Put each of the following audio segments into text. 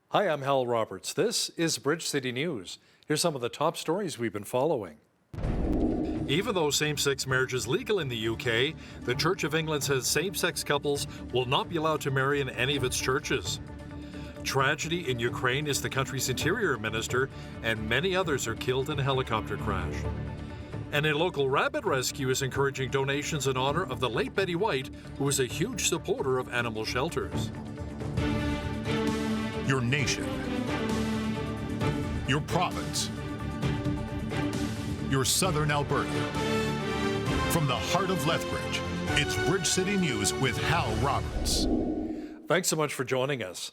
Hi, I'm Hal Roberts. This is Bridge City News. Here's some of the top stories we've been following. Even though same-sex marriage is legal in the UK, the Church of England says same-sex couples will not be allowed to marry in any of its churches. Tragedy in Ukraine is the country's interior minister, and many others are killed in a helicopter crash. And a local rabbit rescue is encouraging donations in honor of the late Betty White, who was a huge supporter of animal shelters. Your nation, your province, your southern Alberta. From the heart of Lethbridge, it's Bridge City News with Hal Roberts. Thanks so much for joining us.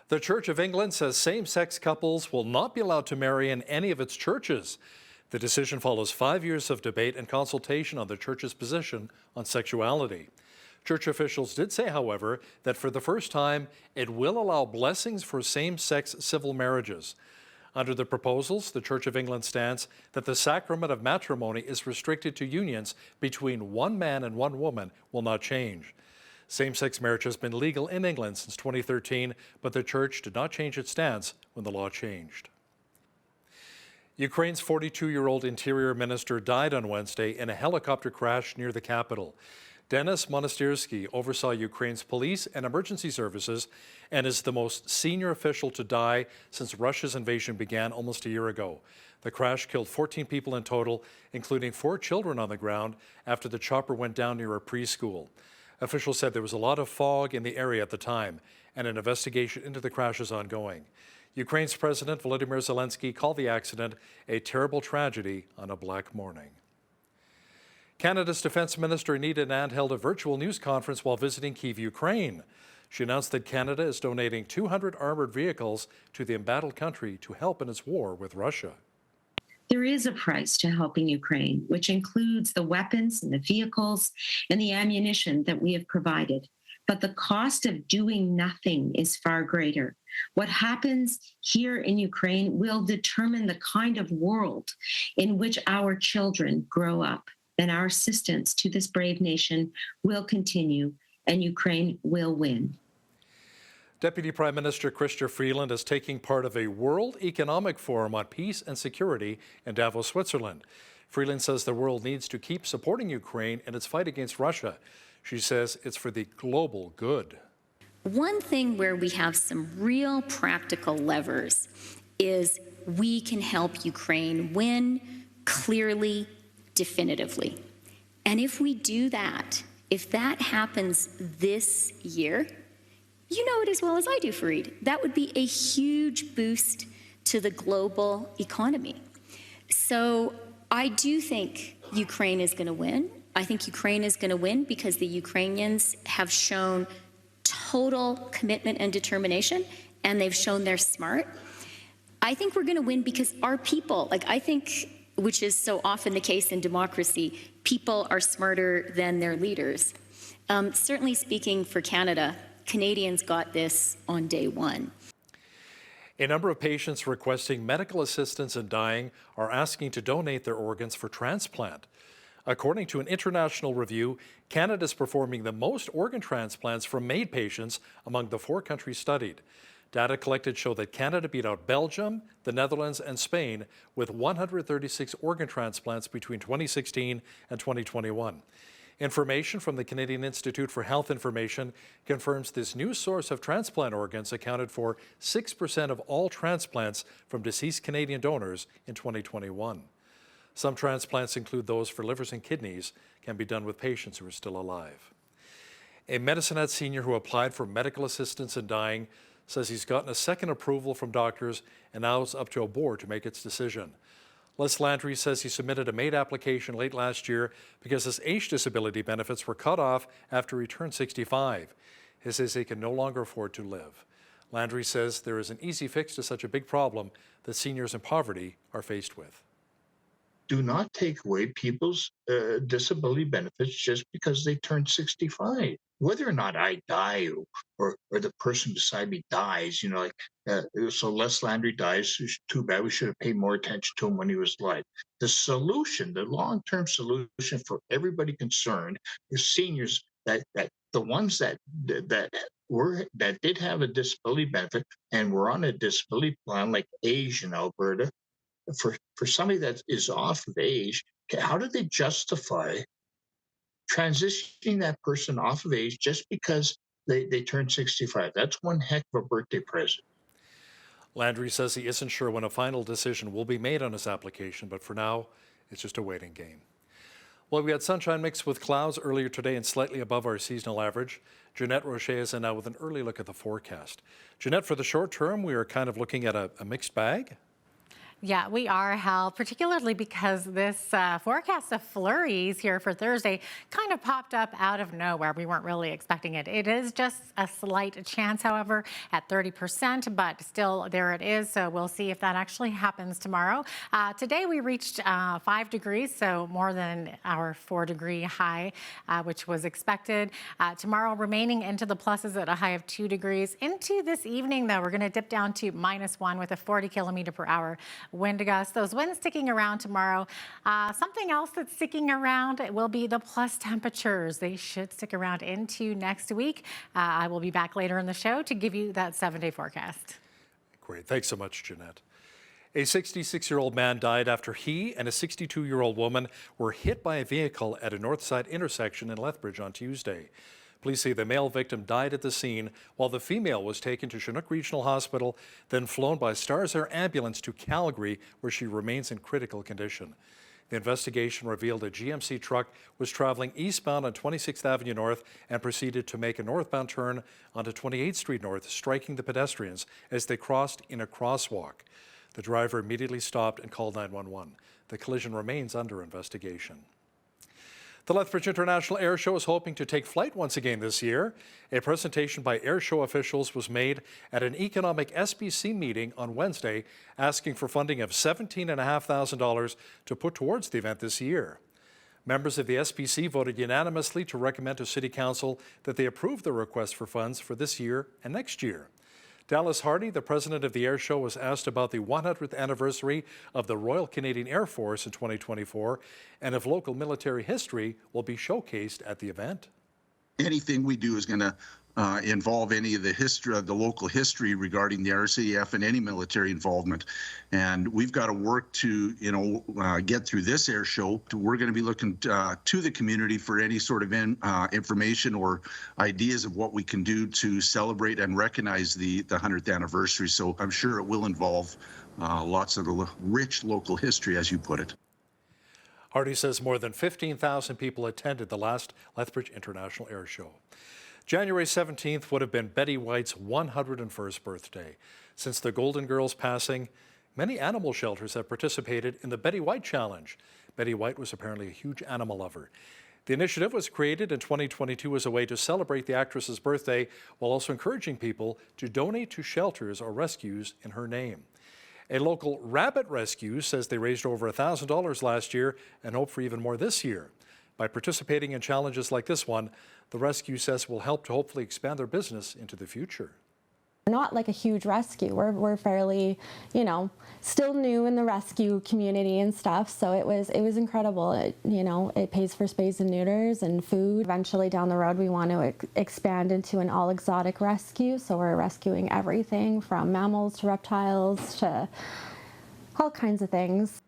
The Church of England says same-sex couples will not be allowed to marry in any of its churches. The decision follows 5 years of debate and consultation on the church's position on sexuality. Church officials did say, however, that for the first time, it will allow blessings for same-sex civil marriages. Under the proposals, the Church of England stands that the sacrament of matrimony is restricted to unions between one man and one woman will not change. Same-sex marriage has been legal in England since 2013, but the Church did not change its stance when the law changed. Ukraine's 42-year-old interior minister died on Wednesday in a helicopter crash near the capital. Denis Monastyrsky oversaw Ukraine's police and emergency services and is the most senior official to die since Russia's invasion began almost a year ago. The crash killed 14 people in total, including 4 children on the ground after the chopper went down near a preschool. Officials said there was a lot of fog in the area at the time, and an investigation into the crash is ongoing. Ukraine's President Volodymyr Zelensky called the accident a terrible tragedy on a black morning. Canada's Defence Minister Anita Anand held a virtual news conference while visiting Kyiv, Ukraine. She announced that Canada is donating 200 armored vehicles to the embattled country to help in its war with Russia. There is a price to helping Ukraine, which includes the weapons and the vehicles and the ammunition that we have provided. But the cost of doing nothing is far greater. What happens here in Ukraine will determine the kind of world in which our children grow up. And our assistance to this brave nation will continue, and Ukraine will win. Deputy Prime Minister Chrystia Freeland is taking part of a World Economic Forum on peace and security in Davos, Switzerland. Freeland says the world needs to keep supporting Ukraine in its fight against Russia. She says it's for the global good. One thing where we have some real practical levers is we can help Ukraine win clearly, definitively. And if we do that, if that happens this year, you know it as well as I do, Fareed, that would be a huge boost to the global economy. So I do think Ukraine is going to win. I think Ukraine is going to win because the Ukrainians have shown total commitment and determination, and they've shown they're smart. I think we're going to win because our people, which is so often the case in democracy, people are smarter than their leaders. Certainly speaking for Canada, Canadians got this on day one. A number of patients requesting medical assistance in dying are asking to donate their organs for transplant. According to an international review, Canada is performing the most organ transplants from MAID patients among the 4 countries studied. Data collected show that Canada beat out Belgium, the Netherlands, and Spain with 136 organ transplants between 2016 and 2021. Information from the Canadian Institute for Health Information confirms this new source of transplant organs accounted for 6% of all transplants from deceased Canadian donors in 2021. Some transplants include those for livers and kidneys, can be done with patients who are still alive. A Medicinet senior who applied for medical assistance in dying says he's gotten a second approval from doctors and now it's up to a board to make its decision. Les Landry says he submitted a MAID application late last year because his age disability benefits were cut off after he turned 65. He says he can no longer afford to live. Landry says there is an easy fix to such a big problem that seniors in poverty are faced with. Do not take away people's disability benefits just because they turn 65. Whether or not I die or the person beside me dies, so Les Landry dies, too bad. We should have paid more attention to him when he was alive. The solution, the long-term solution for everybody concerned is seniors that the ones that did have a disability benefit and were on a disability plan like age in Alberta, for somebody that is off of age, how do they justify transitioning that person off of age just because they turned 65? That's one heck of a birthday present. Landry says he isn't sure when a final decision will be made on his application, but for now, it's just a waiting game. Well, we had sunshine mixed with clouds earlier today and slightly above our seasonal average. Jeanette Rocher is in now with an early look at the forecast. Jeanette, for the short term, we are kind of looking at a mixed bag. Yeah, we are, Hal, particularly because this forecast of flurries here for Thursday kind of popped up out of nowhere. We weren't really expecting it. It is just a slight chance, however, at 30%, but still there it is. So we'll see if that actually happens tomorrow. Today we reached 5 degrees, so more than our 4-degree high, which was expected. Tomorrow remaining into the pluses at a high of 2 degrees. Into this evening, though, we're going to dip down to -1 with a 40-kilometer-per-hour wind gust. Those winds sticking around tomorrow. Something else that's sticking around will be the plus temperatures. They should stick around into next week. I will be back later in the show to give you that 7-day forecast. Great. Thanks so much, Jeanette. A 66-year-old man died after he and a 62-year-old woman were hit by a vehicle at a north-side intersection in Lethbridge on Tuesday. Police say the male victim died at the scene while the female was taken to Chinook Regional Hospital, then flown by Stars Air ambulance to Calgary, where she remains in critical condition. The investigation revealed a GMC truck was traveling eastbound on 26th Avenue North and proceeded to make a northbound turn onto 28th Street North, striking the pedestrians as they crossed in a crosswalk. The driver immediately stopped and called 911. The collision remains under investigation. The Lethbridge International Air Show is hoping to take flight once again this year. A presentation by air show officials was made at an economic SBC meeting on Wednesday, asking for funding of $17,500 to put towards the event this year. Members of the SBC voted unanimously to recommend to City Council that they approve the request for funds for this year and next year. Dallas Hardy, the president of the air show, was asked about the 100th anniversary of the Royal Canadian Air Force in 2024 and if local military history will be showcased at the event. Anything we do is going to involve any of the history of the local history regarding the RCAF and any military involvement. And we've got to work to, get through this air show. We're going to be looking to the community for any sort of information or ideas of what we can do to celebrate and recognize the 100th anniversary. So I'm sure it will involve lots of rich local history, as you put it. Hardy says more than 15,000 people attended the last Lethbridge International Air Show. January 17th would have been Betty White's 101st birthday. Since the Golden Girls' passing, many animal shelters have participated in the Betty White Challenge. Betty White was apparently a huge animal lover. The initiative was created in 2022 as a way to celebrate the actress's birthday while also encouraging people to donate to shelters or rescues in her name. A local rabbit rescue says they raised over $1,000 last year and hope for even more this year. By participating in challenges like this one, the rescue says will help to hopefully expand their business into the future. We're not like a huge rescue. We're fairly, still new in the rescue community and stuff. So it was incredible. It pays for spays and neuters and food. Eventually down the road, we want to expand into an all exotic rescue. So we're rescuing everything from mammals to reptiles to all kinds of things.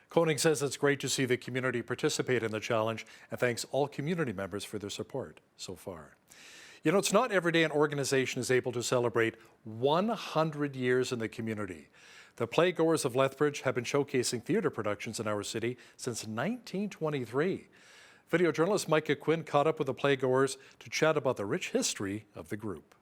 Koenig says it's great to see the community participate in the challenge and thanks all community members for their support so far. It's not every day an organization is able to celebrate 100 years in the community. The Playgoers of Lethbridge have been showcasing theatre productions in our city since 1923. Video journalist Micah Quinn caught up with the Playgoers to chat about the rich history of the group.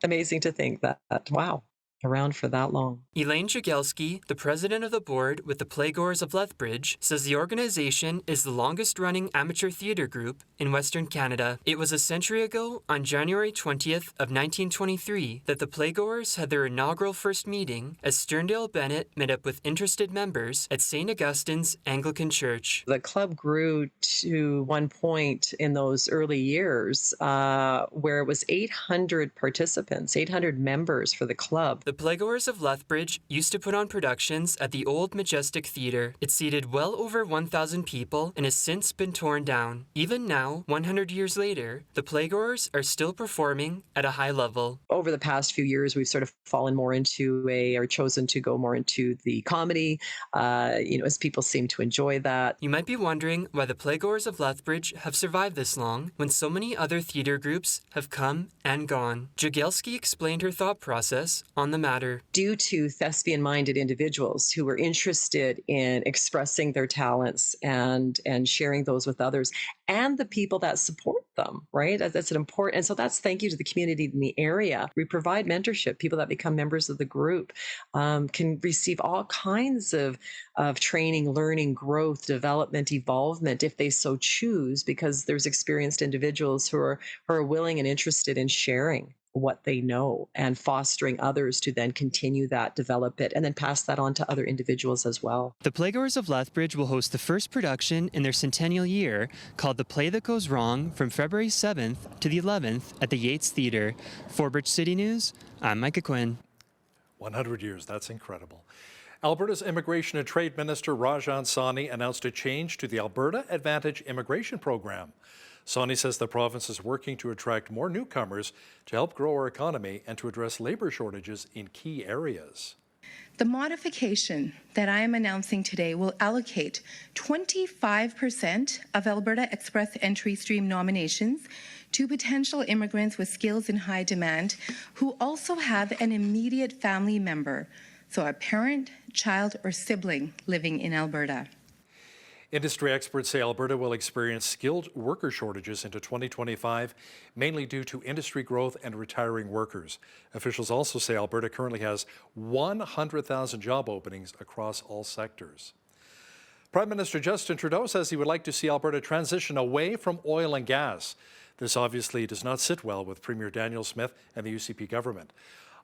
Amazing to think that, wow, around for that long. Elaine Jagelski, the president of the board with the Playgoers of Lethbridge, says the organization is the longest-running amateur theatre group in Western Canada. It was a century ago, on January 20th of 1923, that the Playgoers had their inaugural first meeting as Sterndale Bennett met up with interested members at St. Augustine's Anglican Church. The club grew to one point in those early years where it was 800 participants, 800 members for the club. The playgoers of Lethbridge used to put on productions at the old Majestic Theatre. It seated well over 1,000 people and has since been torn down. Even now, 100 years later, the playgoers are still performing at a high level. Over the past few years, we've sort of fallen more into or chosen to go more into the comedy, as people seem to enjoy that. You might be wondering why the playgoers of Lethbridge have survived this long when so many other theatre groups have come and gone. Jagielski explained her thought process on the matter. Due to thespian-minded individuals who were interested in expressing their talents and sharing those with others, and the people that support them, right? That's an important, and so that's thank you to the community in the area. We provide mentorship. People that become members of the group can receive all kinds of training, learning, growth, development, evolvement if they so choose, because there's experienced individuals who are willing and interested in sharing what they know and fostering others to then continue that, develop it, and then pass that on to other individuals as well. The playgoers of Lethbridge will host the first production in their centennial year called The Play That Goes Wrong from February 7th to the 11th at the Yates Theatre. For Bridge City News, I'm Micah Quinn. 100 years, that's incredible. Alberta's Immigration and Trade Minister Rajan Sawhney announced a change to the Alberta Advantage immigration program. Sawhney says the province is working to attract more newcomers to help grow our economy and to address labour shortages in key areas. The modification that I am announcing today will allocate 25% of Alberta Express Entry Stream nominations to potential immigrants with skills in high demand who also have an immediate family member, so a parent, child, or sibling living in Alberta. Industry experts say Alberta will experience skilled worker shortages into 2025, mainly due to industry growth and retiring workers. Officials also say Alberta currently has 100,000 job openings across all sectors. Prime Minister Justin Trudeau says he would like to see Alberta transition away from oil and gas. This obviously does not sit well with Premier Daniel Smith and the UCP government.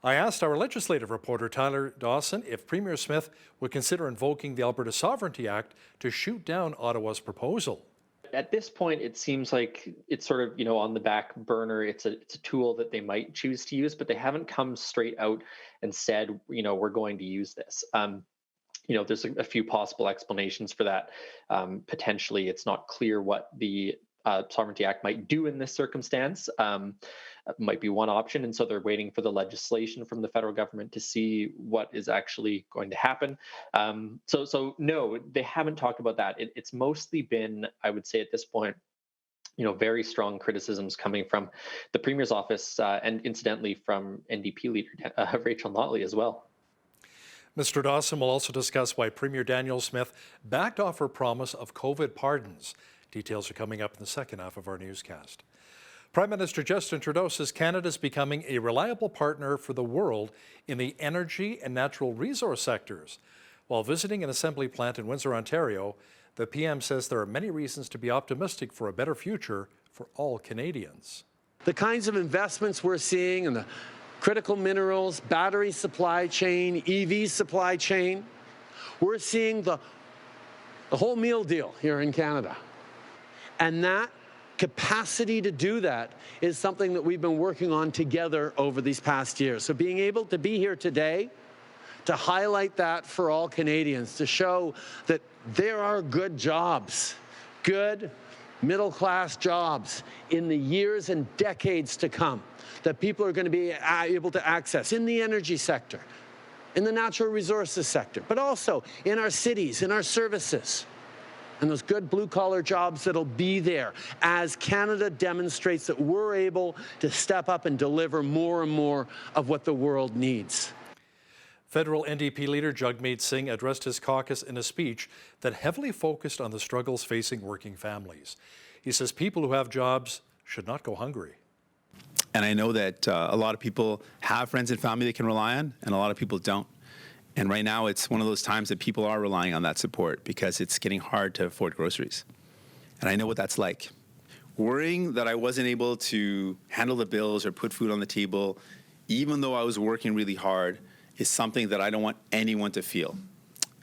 I asked our legislative reporter Tyler Dawson if Premier Smith would consider invoking the Alberta Sovereignty Act to shoot down Ottawa's proposal. At this point, it seems like it's sort of, on the back burner. It's a tool that they might choose to use, but they haven't come straight out and said, we're going to use this. There's a few possible explanations for that. Potentially, it's not clear what the Sovereignty Act might do in this circumstance. Might be one option, and so they're waiting for the legislation from the federal government to see what is actually going to happen. So no, they haven't talked about that. It's mostly been, I would say at this point, very strong criticisms coming from the Premier's office and incidentally from NDP leader Rachel Notley as well. Mr. Dawson will also discuss why Premier Daniel Smith backed off her promise of COVID pardons. Details are coming up in the second half of our newscast. Prime Minister Justin Trudeau says Canada is becoming a reliable partner for the world in the energy and natural resource sectors. While visiting an assembly plant in Windsor, Ontario, the PM says there are many reasons to be optimistic for a better future for all Canadians. The kinds of investments we're seeing in the critical minerals, battery supply chain, EV supply chain, we're seeing the whole meal deal here in Canada. And that capacity to do that is something that we've been working on together over these past years. So being able to be here today to highlight that for all Canadians, to show that there are good jobs, good middle-class jobs in the years and decades to come that people are going to be able to access in the energy sector, in the natural resources sector, but also in our cities, in our services. And those good blue-collar jobs that'll be there as Canada demonstrates that we're able to step up and deliver more and more of what the world needs. Federal NDP leader Jagmeet Singh addressed his caucus in a speech that heavily focused on the struggles facing working families. He says people who have jobs should not go hungry. And I know that a lot of people have friends and family they can rely on, and a lot of people don't. And right now, it's one of those times that people are relying on that support because it's getting hard to afford groceries. And I know what that's like. Worrying that I wasn't able to handle the bills or put food on the table, even though I was working really hard, is something that I don't want anyone to feel.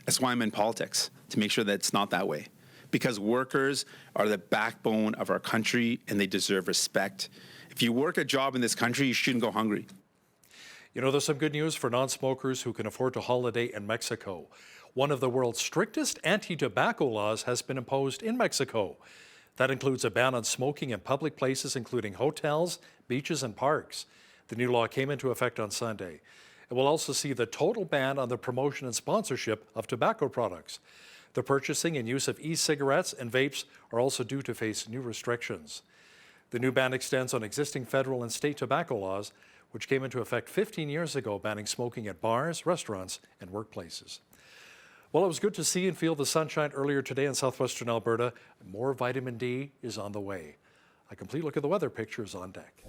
That's why I'm in politics, to make sure that it's not that way. Because workers are the backbone of our country and they deserve respect. If you work a job in this country, you shouldn't go hungry. You know, there's some good news for non-smokers who can afford to holiday in Mexico. One of the world's strictest anti-tobacco laws has been imposed in Mexico. That includes a ban on smoking in public places, including hotels, beaches, and parks. The new law came into effect on Sunday. It will also see the total ban on the promotion and sponsorship of tobacco products. The purchasing and use of e-cigarettes and vapes are also due to face new restrictions. The new ban extends on existing federal and state tobacco laws, which came into effect 15 years ago, banning smoking at bars, restaurants, and workplaces. Well, it was good to see and feel the sunshine earlier today in southwestern Alberta. More vitamin D is on the way. A complete look at the weather picture is on deck.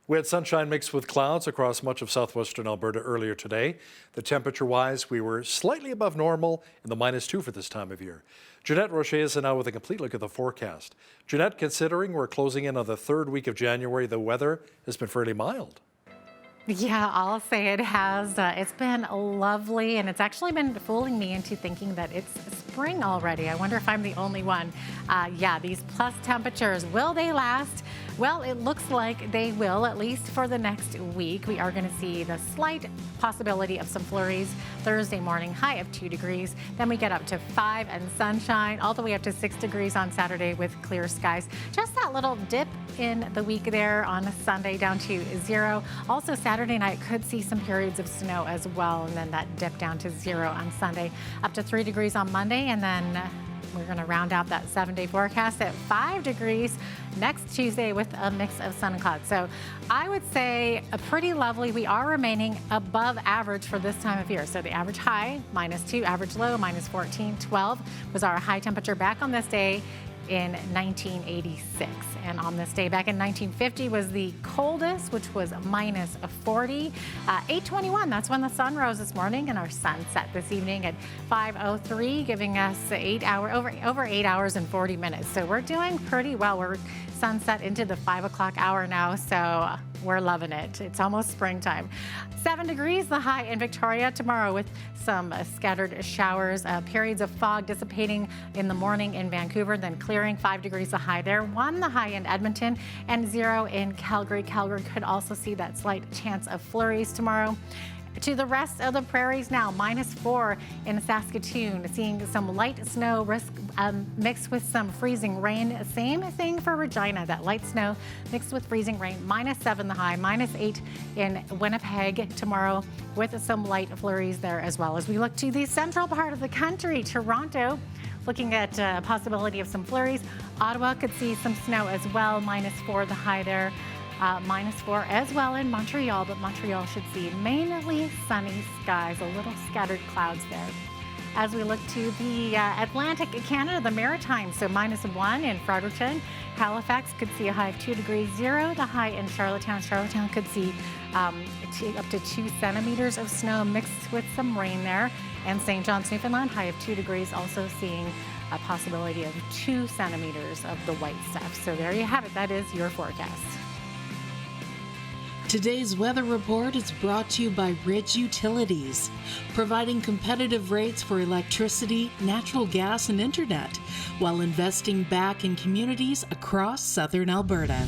We had sunshine mixed with clouds across much of southwestern Alberta earlier today. The temperature-wise, we were slightly above normal in the -2 for this time of year. Jeanette Rocher is now with a complete look at the forecast. Jeanette, considering we're closing in on the third week of January, the weather has been fairly mild. Yeah, I'll say it has. It's been lovely, and it's actually been fooling me into thinking that it's spring already. I wonder if I'm the only one. Yeah, these plus temperatures, will they last? Well, it looks like they will, at least for the next week. We are going to see the slight possibility of some flurries Thursday morning, high of 2 degrees. Then we get up to 5 and sunshine, all the way up to 6 degrees on Saturday with clear skies. Just that little dip in the week there on Sunday down to 0. Also, Saturday night could see some periods of snow as well, and then that dip down to 0 on Sunday. Up to 3 degrees on Monday, and then we're going to round out that 7-day forecast at 5 degrees next Tuesday with a mix of sun and clouds. So I would say a pretty lovely. We are remaining above average for this time of year. So the average high, -2, average low, -14, 12 was our high temperature back on this day in 1986. And on this day back in 1950 was the coldest, which was -40. 8:21, that's when the sun rose this morning, and our sun set this evening at 5:03, giving us over 8 hours and 40 minutes. So we're doing pretty well. We're sunset into the 5 o'clock hour now, so we're loving it. It's almost springtime. 7 degrees, the high in Victoria tomorrow, with some scattered showers, periods of fog dissipating in the morning in Vancouver, then clearing. 5 degrees the high there, 1 the high in Edmonton, and 0 in Calgary. Calgary could also see that slight chance of flurries tomorrow. To the rest of the prairies now, -4 in Saskatoon, seeing some light snow risk mixed with some freezing rain. Same thing for Regina, that light snow mixed with freezing rain. -7 the high, -8 in Winnipeg tomorrow, with some light flurries there as well. As we look to the central part of the country, Toronto, looking at possibility of some flurries. Ottawa could see some snow as well, -4 the high there. -4 as well in Montreal, but Montreal should see mainly sunny skies, a little scattered clouds there. As we look to the Atlantic Canada, the Maritimes, so -1 in Fredericton. Halifax could see a high of 2 degrees, 0 the high in Charlottetown. Charlottetown could see up to 2 centimeters of snow mixed with some rain there. And St. John's, Newfoundland, high of 2 degrees, also seeing a possibility of 2 centimeters of the white stuff. So there you have it. That is your forecast. Today's weather report is brought to you by Ridge Utilities, providing competitive rates for electricity, natural gas, and internet, while investing back in communities across southern Alberta.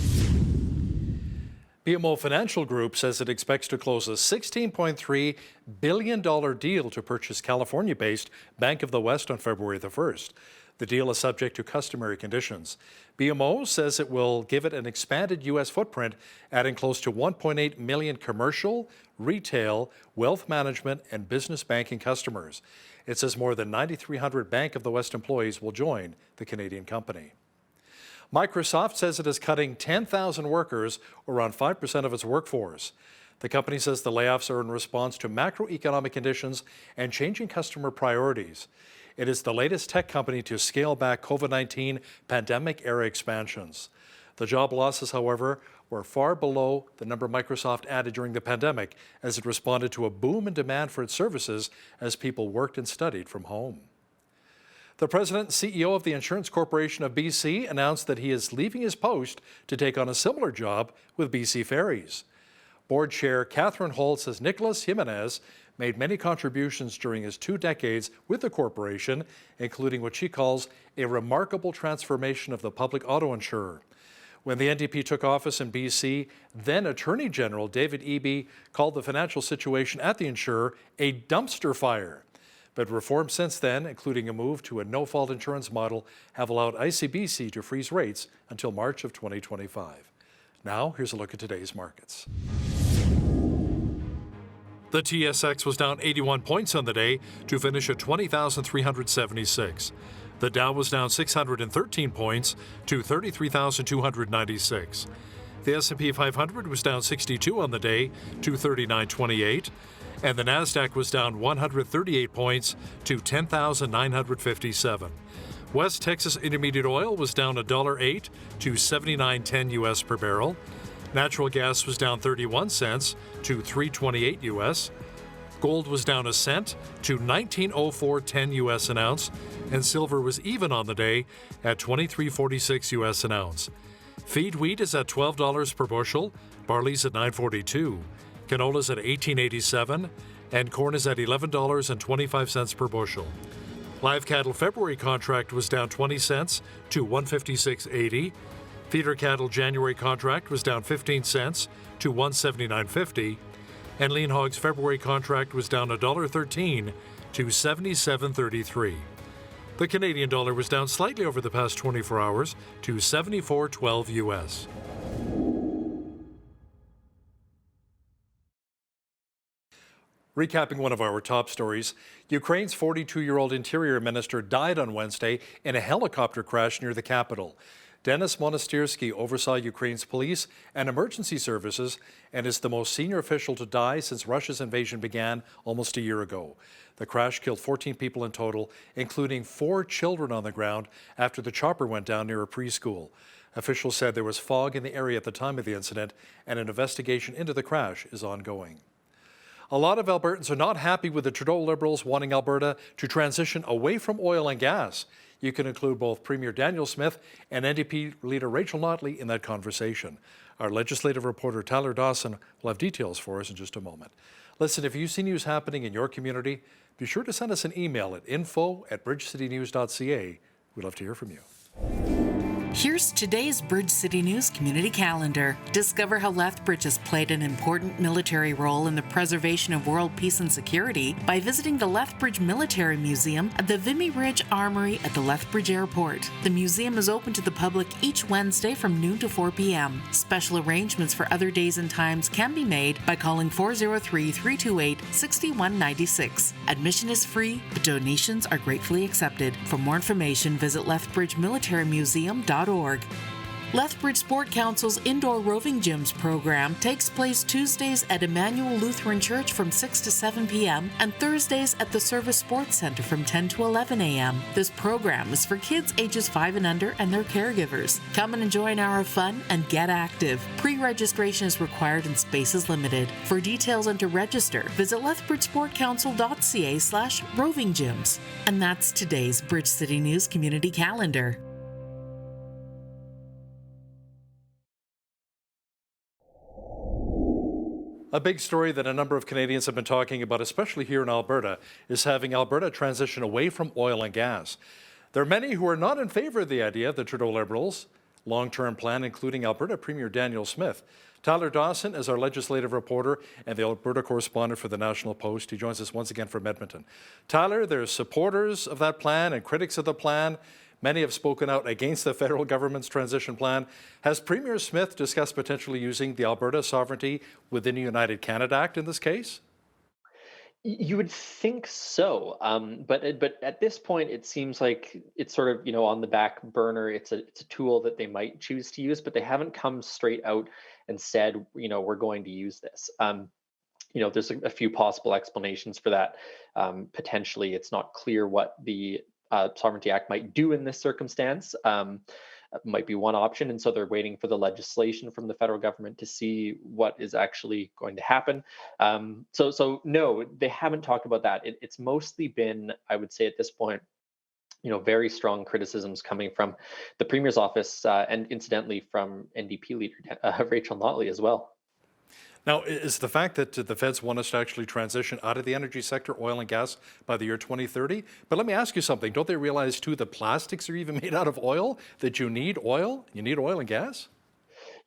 BMO Financial Group says it expects to close a $16.3 billion deal to purchase California-based Bank of the West on February the 1st. The deal is subject to customary conditions. BMO says it will give it an expanded U.S. footprint, adding close to 1.8 million commercial, retail, wealth management, and business banking customers. It says more than 9,300 Bank of the West employees will join the Canadian company. Microsoft says it is cutting 10,000 workers, or around 5% of its workforce. The company says the layoffs are in response to macroeconomic conditions and changing customer priorities. It is the latest tech company to scale back COVID-19 pandemic-era expansions. The job losses, however, were far below the number Microsoft added during the pandemic, as it responded to a boom in demand for its services as people worked and studied from home. The president and CEO of the Insurance Corporation of BC announced that he is leaving his post to take on a similar job with BC Ferries. Board Chair Catherine Holt says Nicholas Jimenez made many contributions during his 2 decades with the corporation, including what she calls a remarkable transformation of the public auto insurer. When the NDP took office in BC, then Attorney General David Eby called the financial situation at the insurer a dumpster fire. But reforms since then, including a move to a no-fault insurance model, have allowed ICBC to freeze rates until March of 2025. Now, here's a look at today's markets. The TSX was down 81 points on the day to finish at 20,376. The Dow was down 613 points to 33,296. The S&P 500 was down 62 on the day to 3928, and the Nasdaq was down 138 points to 10,957. West Texas Intermediate Oil was down $1.08 to 79.10 US per barrel. Natural gas was down 31 cents to 328 US. Gold was down a cent to 1904.10 US an ounce, and silver was even on the day at 23.46 US an ounce. Feed wheat is at $12 per bushel, barley's at $9.42, canola's at $18.87, and corn is at $11.25 per bushel. Live cattle February contract was down 20 cents to $156.80. Feeder cattle January contract was down 15 cents to $179.50. And lean hogs February contract was down $1.13 to $77.33. The Canadian dollar was down slightly over the past 24 hours to 74.12 US. Recapping one of our top stories, Ukraine's 42-year-old interior minister died on Wednesday in a helicopter crash near the capital. Denis Monastyrsky oversaw Ukraine's police and emergency services and is the most senior official to die since Russia's invasion began almost a year ago. The crash killed 14 people in total, including 4 children on the ground after the chopper went down near a preschool. Officials said there was fog in the area at the time of the incident, and an investigation into the crash is ongoing. A lot of Albertans are not happy with the Trudeau Liberals wanting Alberta to transition away from oil and gas. You can include both Premier Daniel Smith and NDP leader Rachel Notley in that conversation. Our legislative reporter Tyler Dawson will have details for us in just a moment. Listen, if you see news happening in your community, be sure to send us an email at info@bridgecitynews.ca. We'd love to hear from you. Here's today's Bridge City News Community Calendar. Discover how Lethbridge has played an important military role in the preservation of world peace and security by visiting the Lethbridge Military Museum at the Vimy Ridge Armory at the Lethbridge Airport. The museum is open to the public each Wednesday from noon to 4 p.m. Special arrangements for other days and times can be made by calling 403-328-6196. Admission is free, but donations are gratefully accepted. For more information, visit lethbridgemilitarymuseum.org. Lethbridge Sport Council's Indoor Roving Gyms program takes place Tuesdays at Emmanuel Lutheran Church from 6 to 7 p.m. and Thursdays at the Service Sports Center from 10 to 11 a.m. This program is for kids ages 5 and under and their caregivers. Come and enjoy an hour of fun and get active. Pre-registration is required and space is limited. For details and to register, visit lethbridgesportcouncil.ca/roving gyms. And that's today's Bridge City News Community Calendar. A big story that a number of Canadians have been talking about, especially here in Alberta, is having Alberta transition away from oil and gas. There are many who are not in favor of the idea of the Trudeau Liberals' long-term plan, including Alberta Premier Daniel Smith. Tyler Dawson is our legislative reporter and the Alberta correspondent for the National Post. He joins us once again from Edmonton. Tyler, there's supporters of that plan and critics of the plan. Many have spoken out against the federal government's transition plan. Has Premier Smith discussed potentially using the Alberta Sovereignty within the United Canada Act in this case? You would think so, but at this point, it seems like it's sort of on the back burner. It's a tool that they might choose to use, but they haven't come straight out and said we're going to use this. There's a few possible explanations for that. Potentially, it's not clear what the Sovereignty Act might do in this circumstance. Might be one option, and so they're waiting for the legislation from the federal government to see what is actually going to happen. So no, they haven't talked about that. It's mostly been, I would say at this point, very strong criticisms coming from the Premier's office and incidentally from NDP leader Rachel Notley as well. Now, is the fact that the feds want us to actually transition out of the energy sector, oil and gas, by the year 2030? But let me ask you something. Don't they realize, too, that plastics are even made out of oil, that you need oil? You need oil and gas?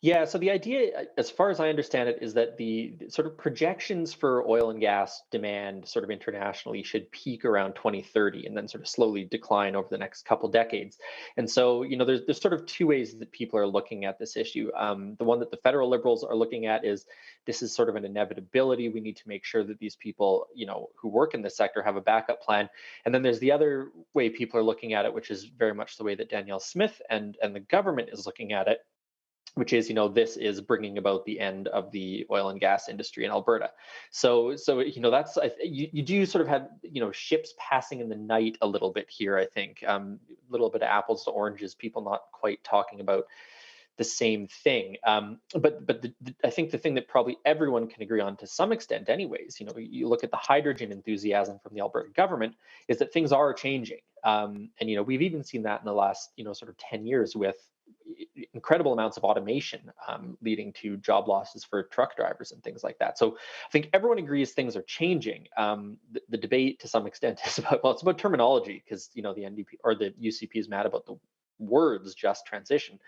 Yeah, so the idea, as far as I understand it, is that the sort of projections for oil and gas demand sort of internationally should peak around 2030 and then sort of slowly decline over the next couple decades. And so, there's sort of two ways that people are looking at this issue. The one that the federal liberals are looking at is this is sort of an inevitability. We need to make sure that these people, who work in this sector have a backup plan. And then there's the other way people are looking at it, which is very much the way that Danielle Smith and the government is looking at it, which is, this is bringing about the end of the oil and gas industry in Alberta. So that's you do sort of have ships passing in the night a little bit here. I think a little bit of apples to oranges. People not quite talking about the same thing. But I think the thing that probably everyone can agree on to some extent, anyways, you look at the hydrogen enthusiasm from the Alberta government, is that things are changing. And we've even seen that in the last sort of 10 years with incredible amounts of automation leading to job losses for truck drivers and things like that. So I think everyone agrees things are changing. The debate to some extent is it's about terminology, because the NDP or the UCP is mad about the words just transition.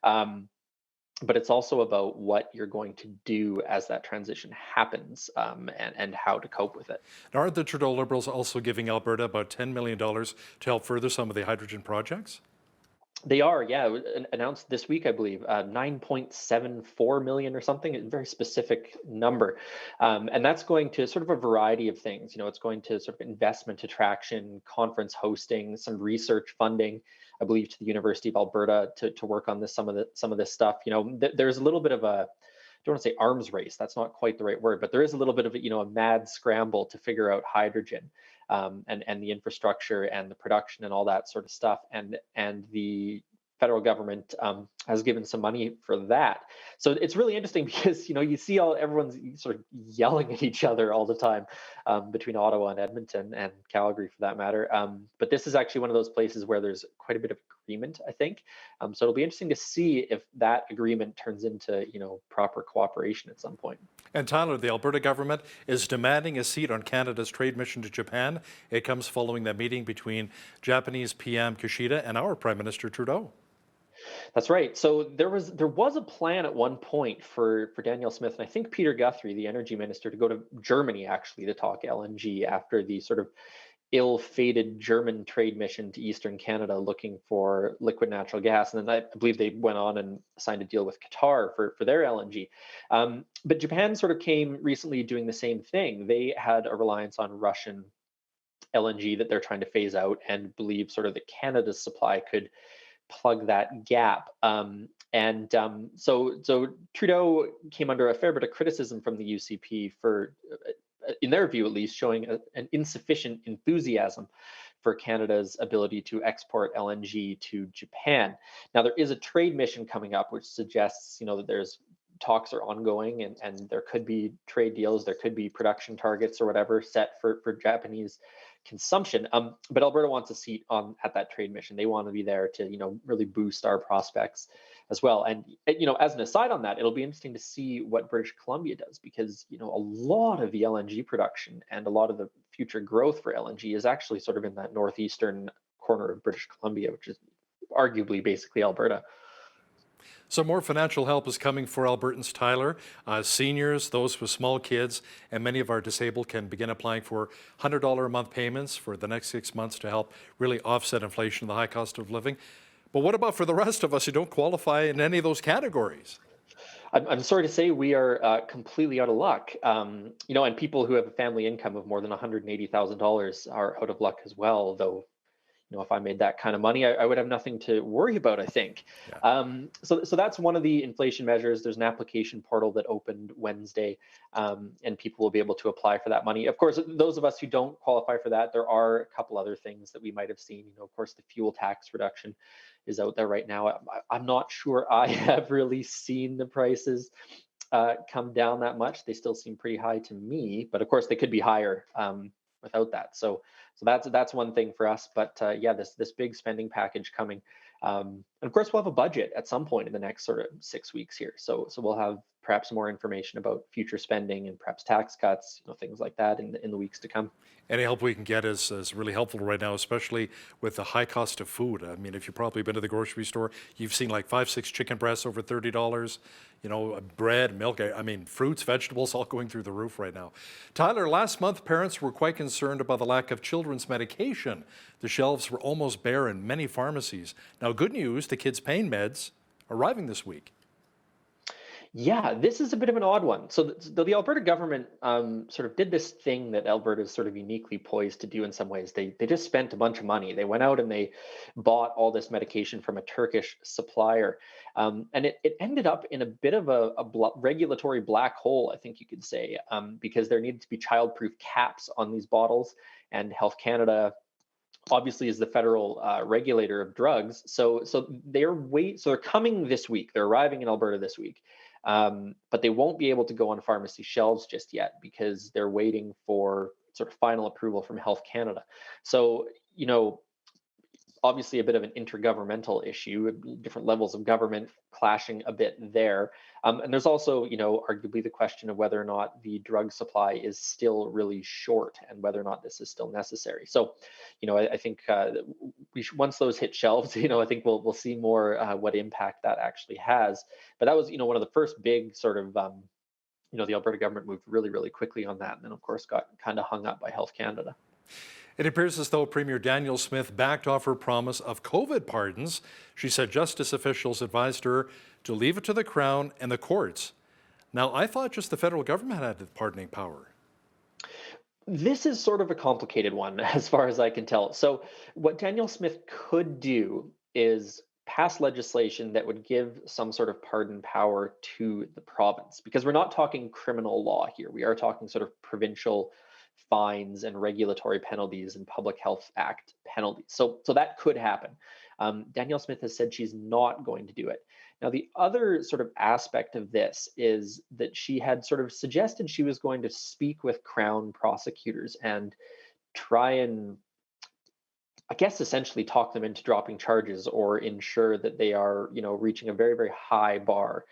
But it's also about what you're going to do as that transition happens, and how to cope with it. Now, aren't the Trudeau Liberals also giving Alberta about $10 million to help further some of the hydrogen projects? They are, yeah, announced this week, I believe, 9.74 million or something, a very specific number. And that's going to sort of a variety of things. It's going to sort of investment attraction, conference hosting, some research funding, I believe, to the University of Alberta to work on some of this stuff. There's a little bit of a, I don't want to say arms race, that's not quite the right word, but there is a little bit of a mad scramble to figure out hydrogen, and the infrastructure and the production and all that sort of stuff. And the federal government has given some money for that. So it's really interesting because you see everyone's sort of yelling at each other all the time, between Ottawa and Edmonton and Calgary for that matter. But this is actually one of those places where there's quite a bit of agreement, I think. So it'll be interesting to see if that agreement turns into proper cooperation at some point. And Tyler, the Alberta government is demanding a seat on Canada's trade mission to Japan. It comes following that meeting between Japanese PM Kishida and our Prime Minister Trudeau. That's right. So there was a plan at one point for Danielle Smith and I think Peter Guthrie, the energy minister, to go to Germany actually to talk LNG after the sort of ill-fated German trade mission to Eastern Canada looking for liquid natural gas. And then I believe they went on and signed a deal with Qatar for their LNG. But Japan sort of came recently doing the same thing. They had a reliance on Russian LNG that they're trying to phase out, and believe sort of that Canada's supply could plug that gap. So Trudeau came under a fair bit of criticism from the UCP for, in their view at least, showing an insufficient enthusiasm for Canada's ability to export LNG to Japan. Now, there is a trade mission coming up, which suggests, that there's talks are ongoing, and there could be trade deals, there could be production targets or whatever set for Japanese consumption. But Alberta wants a seat at that trade mission. They want to be there to, really boost our prospects as well. And, as an aside on that, it'll be interesting to see what British Columbia does, because, a lot of the LNG production and a lot of the future growth for LNG is actually sort of in that northeastern corner of British Columbia, which is arguably basically Alberta. So more financial help is coming for Albertans, Tyler. Seniors, those with small kids, and many of our disabled can begin applying for $100 a month payments for the next 6 months to help really offset inflation and the high cost of living. But what about for the rest of us who don't qualify in any of those categories? I'm sorry to say we are completely out of luck. And people who have a family income of more than $180,000 are out of luck as well, though. If I made that kind of money, I would have nothing to worry about, I think. Yeah. So that's one of the inflation measures. There's an application portal that opened Wednesday, and people will be able to apply for that money. Of course, those of us who don't qualify for that, there are a couple other things that we might have seen. Of course, the fuel tax reduction is out there right now. I'm not sure I have really seen the prices come down that much. They still seem pretty high to me, but of course they could be higher without that. So that's one thing for us. But yeah, this big spending package coming, and of course we'll have a budget at some point in the next sort of 6 weeks here. So we'll have perhaps more information about future spending and perhaps tax cuts, things like that in the weeks to come. Any help we can get is really helpful right now, especially with the high cost of food. I mean, if you've probably been to the grocery store, you've seen like 5, 6 chicken breasts over $30, bread, milk, I mean, fruits, vegetables, all going through the roof right now. Tyler, last month, parents were quite concerned about the lack of children's medication. The shelves were almost bare in many pharmacies. Now, good news, the kids' pain meds arriving this week. Yeah, this is a bit of an odd one. So the Alberta government sort of did this thing that Alberta is sort of uniquely poised to do in some ways. They just spent a bunch of money. They went out and they bought all this medication from a Turkish supplier. And it ended up in a bit of a regulatory black hole, I think you could say, because there needed to be childproof caps on these bottles. And Health Canada obviously is the federal regulator of drugs. So they're coming this week. They're arriving in Alberta this week. But they won't be able to go on pharmacy shelves just yet because they're waiting for sort of final approval from Health Canada. So, obviously a bit of an intergovernmental issue, different levels of government clashing a bit there. And there's also, arguably the question of whether or not the drug supply is still really short and whether or not this is still necessary. So, I think once those hit shelves, I think we'll see more what impact that actually has. But that was, one of the first big sort of, the Alberta government moved really, really quickly on that. And then, of course, got kind of hung up by Health Canada. It appears as though Premier Danielle Smith backed off her promise of COVID pardons. She said justice officials advised her to leave it to the Crown and the courts. Now, I thought just the federal government had the pardoning power. This is sort of a complicated one, as far as I can tell. So, what Danielle Smith could do is pass legislation that would give some sort of pardon power to the province, because we're not talking criminal law here. We are talking sort of provincial fines and regulatory penalties and Public Health Act penalties. So that could happen. Danielle Smith has said she's not going to do it. Now, the other sort of aspect of this is that she had sort of suggested she was going to speak with Crown prosecutors and try and, I guess, essentially talk them into dropping charges or ensure that they are, reaching a very, very high bar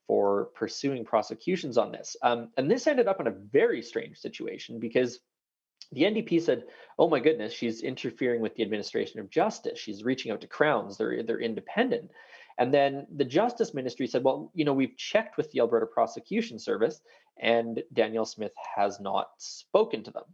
for pursuing prosecutions on this. And this ended up in a very strange situation because the NDP said, oh my goodness, she's interfering with the administration of justice. She's reaching out to Crowns. They're independent. And then the Justice Ministry said, well, we've checked with the Alberta Prosecution Service and Danielle Smith has not spoken to them.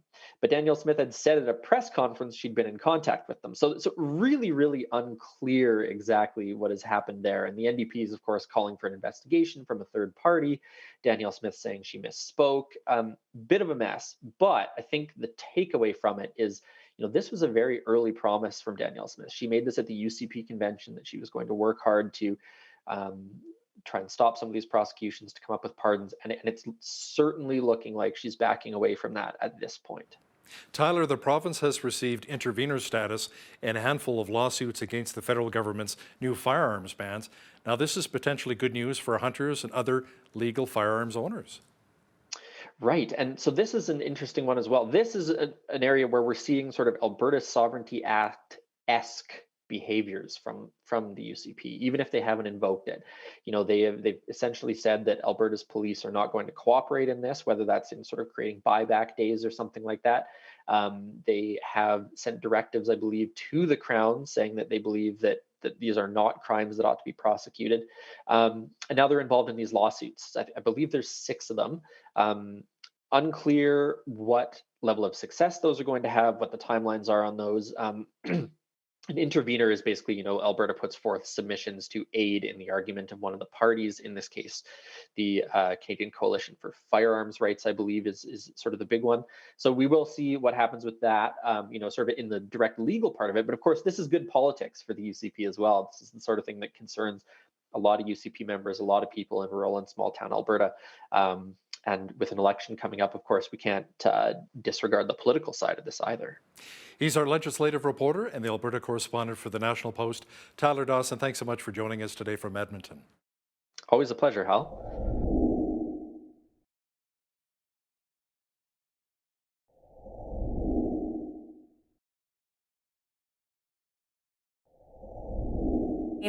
But Danielle Smith had said at a press conference she'd been in contact with them. So really, really unclear exactly what has happened there. And the NDP is, of course, calling for an investigation from a third party. Danielle Smith saying she misspoke. Bit of a mess. But I think the takeaway from it is, this was a very early promise from Danielle Smith. She made this at the UCP convention that she was going to work hard to try and stop some of these prosecutions, to come up with pardons. And it's certainly looking like she's backing away from that at this point. Tyler, the province has received intervener status in a handful of lawsuits against the federal government's new firearms bans. Now, this is potentially good news for hunters and other legal firearms owners. Right. And so this is an interesting one as well. This is an area where we're seeing sort of Alberta Sovereignty Act-esque behaviors from the UCP, even if they haven't invoked it. They've essentially said that Alberta's police are not going to cooperate in this, whether that's in sort of creating buyback days or something like that. They have sent directives, I believe, to the Crown saying that they believe that these are not crimes that ought to be prosecuted. And now they're involved in these lawsuits. I believe there's 6 of them. Unclear what level of success those are going to have, what the timelines are on those. An intervener is basically, Alberta puts forth submissions to aid in the argument of one of the parties. In this case, the Canadian Coalition for Firearms Rights, I believe, is sort of the big one. So we will see what happens with that, sort of in the direct legal part of it. But of course, this is good politics for the UCP as well. This is the sort of thing that concerns a lot of UCP members, a lot of people in rural and small town Alberta. And with an election coming up, of course, we can't disregard the political side of this either. He's our legislative reporter and the Alberta correspondent for the National Post. Tyler Dawson, thanks so much for joining us today from Edmonton. Always a pleasure, Hal.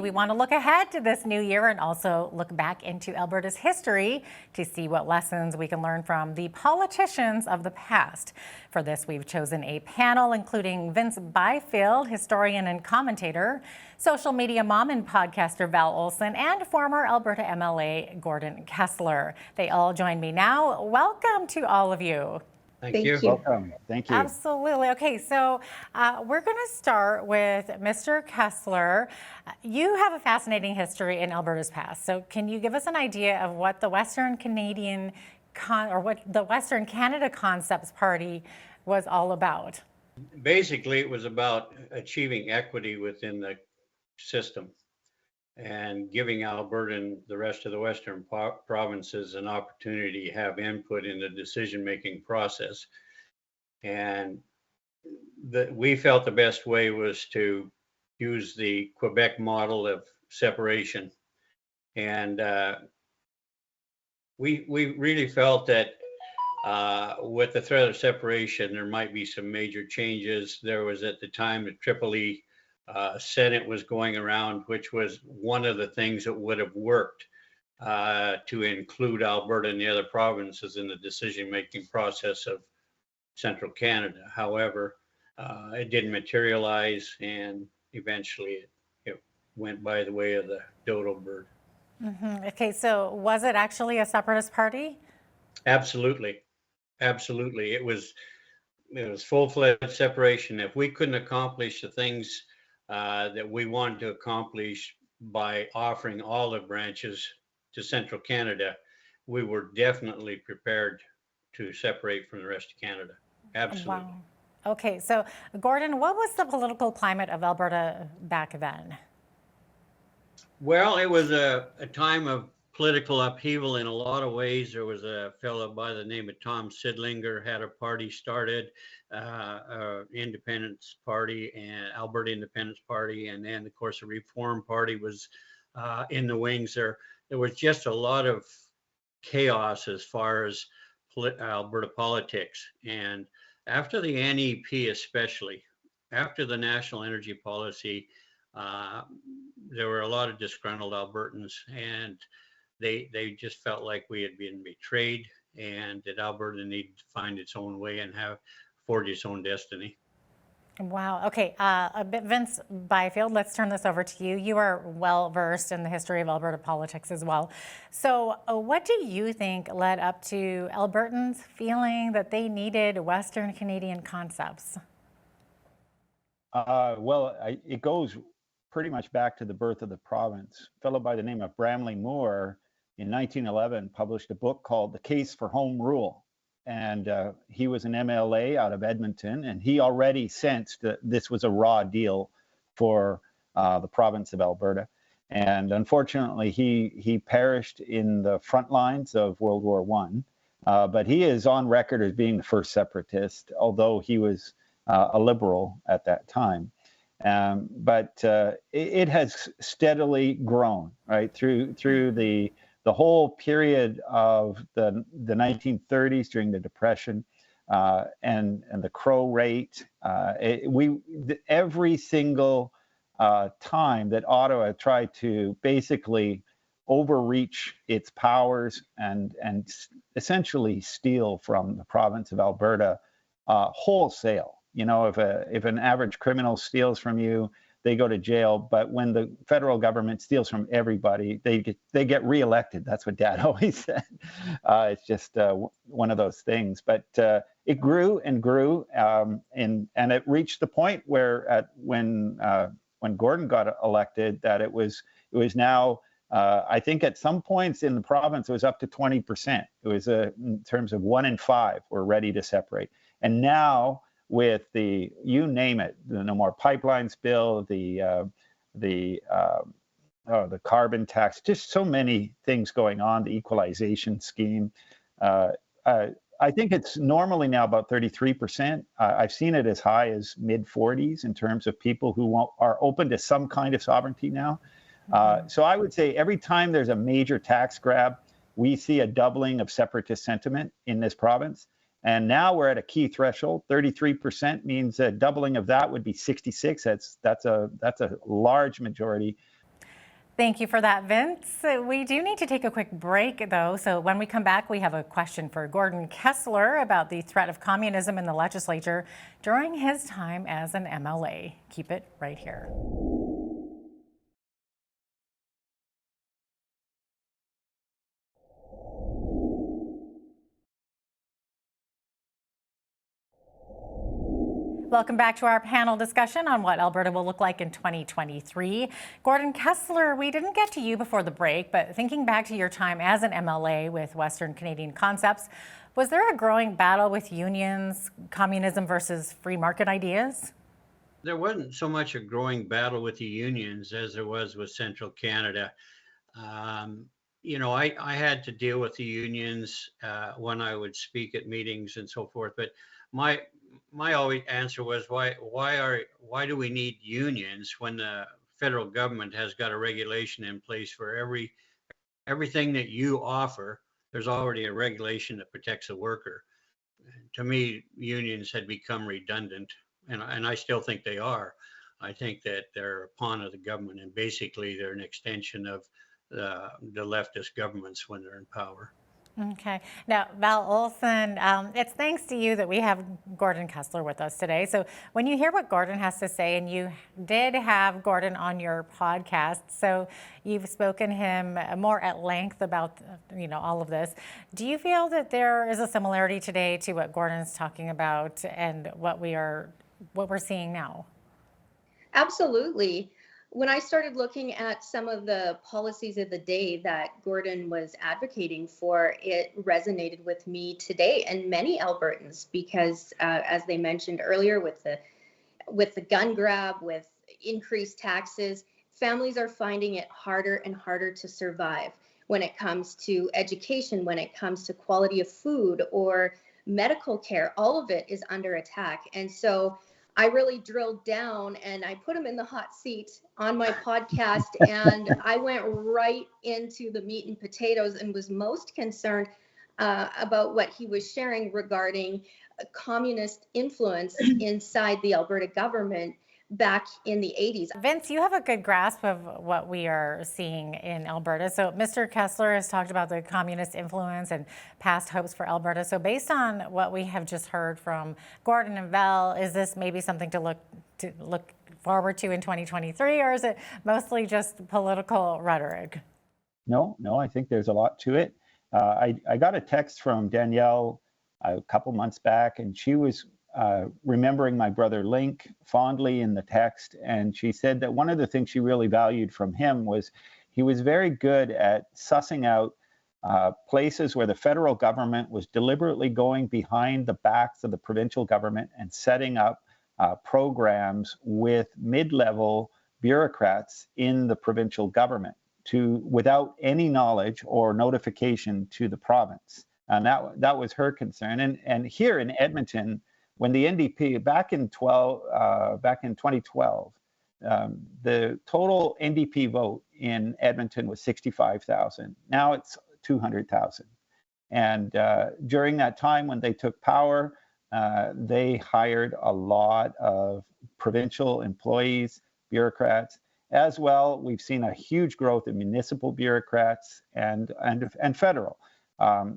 We we want to look ahead to this new year and also look back into Alberta's history to see what lessons we can learn from the politicians of the past. For this, we've chosen a panel including Vince Byfield, historian and commentator, social media mom and podcaster Val Olson, and former Alberta MLA Gordon Kessler. They all join me now. Welcome to all of you. Thank you. Welcome. Thank you. Absolutely. Okay, so we're going to start with Mr. Kessler. You have a fascinating history in Alberta's past. So can you give us an idea of what the Western Canadian what the Western Canada Concepts Party was all about? Basically, it was about achieving equity within the system and giving Alberta and the rest of the Western provinces an opportunity to have input in the decision-making process. And we felt the best way was to use the Quebec model of separation. And we really felt that with the threat of separation, there might be some major changes. There was at the time the Tripoli Senate was going around, which was one of the things that would have worked to include Alberta and the other provinces in the decision-making process of central Canada. However, it didn't materialize, and eventually it went by the way of the dodo bird. Okay, so was it actually a separatist party? Absolutely. Absolutely. It was full-fledged separation. If we couldn't accomplish the things that we wanted to accomplish by offering olive branches to central Canada, we were definitely prepared to separate from the rest of Canada. Absolutely. Wow. Okay, so Gordon, what was the political climate of Alberta back then? Well, it was a time of political upheaval in a lot of ways. There was a fellow by the name of Tom Sidlinger had a party started, Independence Party and Alberta Independence Party, and then of course the Reform Party was in the wings. There was just a lot of chaos as far as Alberta politics. And after the NEP, especially after the National Energy Policy, there were a lot of disgruntled Albertans, and they just felt like we had been betrayed, and that Alberta needed to find its own way and forge its own destiny. Wow. Okay. Vince Byfield, let's turn this over to you. You are well versed in the history of Alberta politics as well. So what do you think led up to Albertans feeling that they needed Western Canadian concepts? It goes pretty much back to the birth of the province. A fellow by the name of Bramley Moore in 1911 published a book called The Case for Home Rule. And he was an MLA out of Edmonton, and he already sensed that this was a raw deal for the province of Alberta. And unfortunately, he perished in the front lines of World War I. But he is on record as being the first separatist, although he was a liberal at that time. But it has steadily grown, right, through the whole period of the 1930s during the Depression and the Crow rate. Every single time that Ottawa tried to basically overreach its powers and essentially steal from the province of Alberta wholesale. You know, if an average criminal steals from you, they go to jail. But when the federal government steals from everybody, they get reelected. That's what Dad always said. It's just one of those things. But it grew and grew, and it reached the point where when Gordon got elected, that it was now. I think at some points in the province, it was up to 20%. It was in terms of 1 in 5 were ready to separate, and now, with the, you name it, the No More Pipelines bill, the carbon tax, just so many things going on, the equalization scheme. I think it's normally now about 33%. I've seen it as high as mid 40s in terms of people who are open to some kind of sovereignty now. So I would say every time there's a major tax grab, we see a doubling of separatist sentiment in this province. And now we're at a key threshold. 33% means a doubling of that would be 66. That's a large majority. Thank you for that, Vince. We do need to take a quick break, though. So when we come back, we have a question for Gordon Kessler about the threat of communism in the legislature during his time as an MLA. Keep it right here. Welcome back to our panel discussion on what Alberta will look like in 2023. Gordon Kessler, we didn't get to you before the break, but thinking back to your time as an MLA with Western Canadian Concepts, was there a growing battle with unions, communism versus free market ideas? There wasn't so much a growing battle with the unions as there was with Central Canada. You know, I had to deal with the unions when I would speak at meetings and so forth, but my always answer was why do we need unions when the federal government has got a regulation in place for everything that you offer? There's already a regulation that protects the worker. To me, unions had become redundant, and I still think they are. I think that they're a pawn of the government, and basically they're an extension of the leftist governments when they're in power. Okay. Now, Val Olson, it's thanks to you that we have Gordon Kessler with us today. So when you hear what Gordon has to say, and you did have Gordon on your podcast, so you've spoken him more at length about, all of this. Do you feel that there is a similarity today to what Gordon's talking about and what we're seeing now? Absolutely. When I started looking at some of the policies of the day that Gordon was advocating for, it resonated with me today and many Albertans because, as they mentioned earlier, with the gun grab, with increased taxes, families are finding it harder and harder to survive when it comes to education, when it comes to quality of food or medical care. All of it is under attack. And so I really drilled down and I put him in the hot seat on my podcast, and I went right into the meat and potatoes and was most concerned about what he was sharing regarding communist influence inside the Alberta government back in the 80s. Vince, you have a good grasp of what we are seeing in Alberta. So Mr. Kessler has talked about the communist influence and past hopes for Alberta. So based on what we have just heard from Gordon and Val, is this maybe something to look forward to in 2023, or is it mostly just political rhetoric? No, I think there's a lot to it. I got a text from Danielle a couple months back, and she was remembering my brother Link fondly in the text. And she said that one of the things she really valued from him was he was very good at sussing out places where the federal government was deliberately going behind the backs of the provincial government and setting up programs with mid-level bureaucrats in the provincial government without any knowledge or notification to the province. And that was her concern. And here in Edmonton, when the NDP back in 2012, the total NDP vote in Edmonton was 65,000. Now it's 200,000. And during that time when they took power, they hired a lot of provincial employees, bureaucrats. As well, we've seen a huge growth in municipal bureaucrats and federal.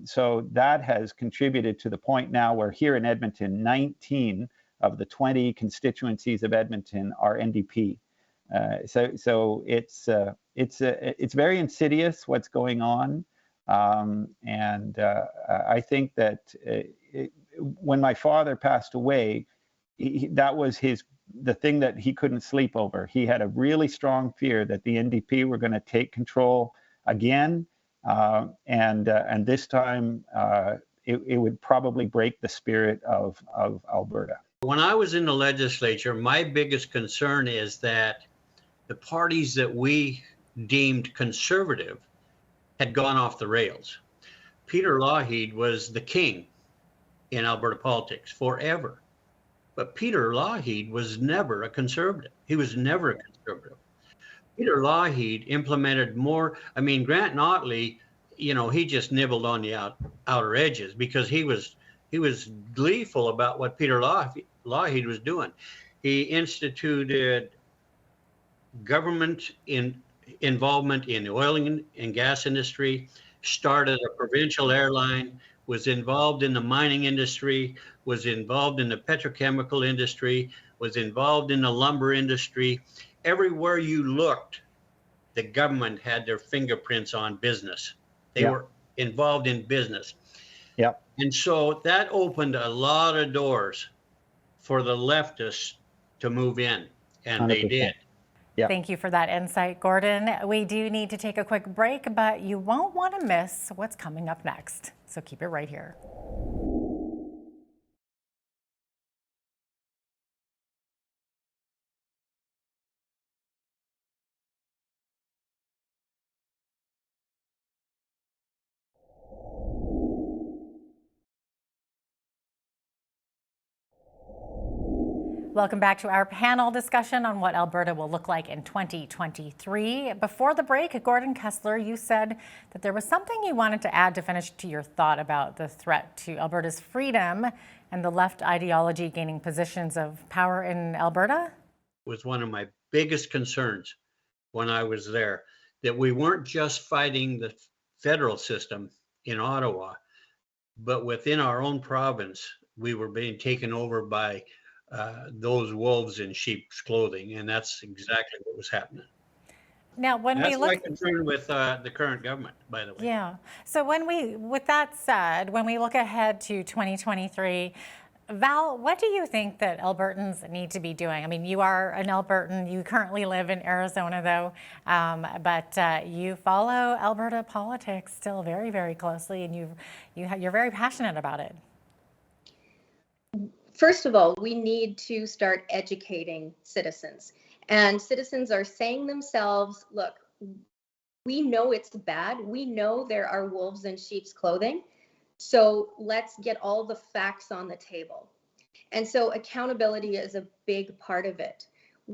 So that has contributed to the point now where here in Edmonton, 19 of the 20 constituencies of Edmonton are NDP. So it's very insidious what's going on, and I think that when my father passed away, that was the thing that he couldn't sleep over. He had a really strong fear that the NDP were going to take control again. And this time it would probably break the spirit of Alberta. When I was in the legislature, my biggest concern is that the parties that we deemed conservative had gone off the rails. Peter Lougheed was the king in Alberta politics forever. But Peter Lougheed was never a conservative. He was never a conservative. Peter Lougheed implemented more. I mean, Grant Notley, he just nibbled on the outer edges because he was gleeful about what Peter Lougheed was doing. He instituted government in involvement in the oil and gas industry, started a provincial airline, was involved in the mining industry, was involved in the petrochemical industry, was involved in the lumber industry. Everywhere you looked, the government had their fingerprints on business. They were involved in business. Yep. And so that opened a lot of doors for the leftists to move in, and 100%. they did. Yeah. Thank you for that insight, Gordon. We do need to take a quick break, but you won't want to miss what's coming up next. So keep it right here. Welcome back to our panel discussion on what Alberta will look like in 2023. Before the break, Gordon Kessler, you said that there was something you wanted to add to finish to your thought about the threat to Alberta's freedom and the left ideology gaining positions of power in Alberta. Was one of my biggest concerns when I was there, that we weren't just fighting the federal system in Ottawa, but within our own province, we were being taken over by those wolves in sheep's clothing, and that's exactly what was happening. Now, when that's we look, my concern with the current government, by the way. Yeah. So with that said, when we look ahead to 2023, Val, what do you think that Albertans need to be doing? I mean, you are an Albertan. You currently live in Arizona, though, but you follow Alberta politics still very, very closely, and you're very passionate about it. First of all, we need to start educating citizens. And citizens are saying themselves, look, we know it's bad. We know there are wolves in sheep's clothing. So let's get all the facts on the table. And so accountability is a big part of it.